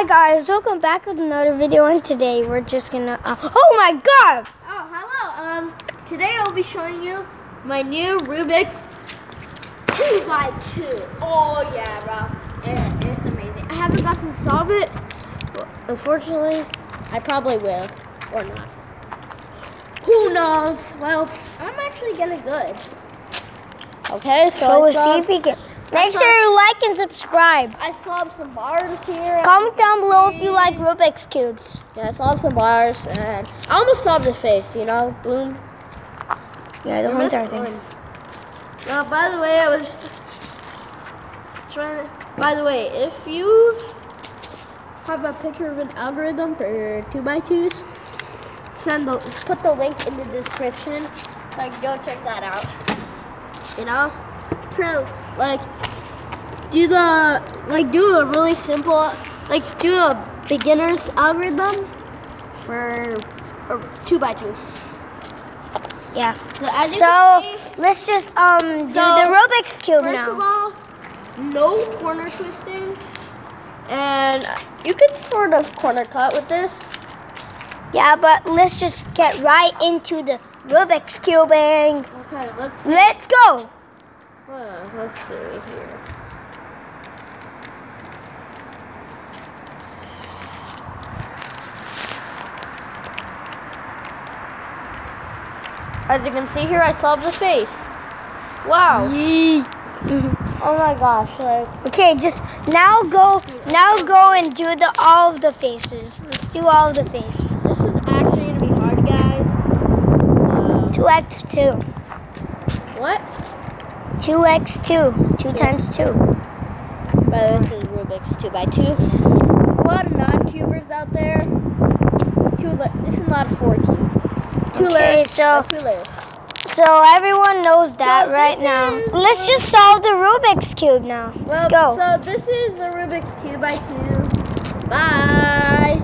Hi guys, welcome back with another video, and today we're just gonna oh my god! Oh, hello. Today I'll be showing you my new Rubik's 2x2. Oh yeah, bro. It's amazing. I haven't gotten to solve it, but unfortunately, I probably will, or not. Who knows? Well, I'm actually getting good. Okay, So we'll see if we can. Make sure you like and subscribe. I solved some bars here. Comment down below if you like Rubik's Cubes. Yeah, I solved some bars, and I almost solved the face, you know? Boom. Yeah, the horns are thing. Now, by the way, I was trying to... By the way, if you have a picture of an algorithm for 2x2s, put the link in the description so I can go check that out. You know? Do a really simple, do a beginner's algorithm for a 2x2. Yeah. So let's just do the Rubik's Cube now. First of all, no corner twisting, and you could sort of corner cut with this. Yeah, but let's just get right into the Rubik's Cubing. Okay, let's go. Let's see here. As you can see here, I solved the face. Wow. Oh my gosh. Okay, just now go and do all of the faces. Let's do all of the faces. This is actually gonna be hard, guys. So 2x2. What? 2x2. 2 times 2. By the way, this is Rubik's 2x2. A lot of non-cubers out there. This is not a 4-cube. Two layers. So everyone knows that right now. Let's just solve the Rubik's Cube now. Let's go. So this is the Rubik's 2x2. Bye.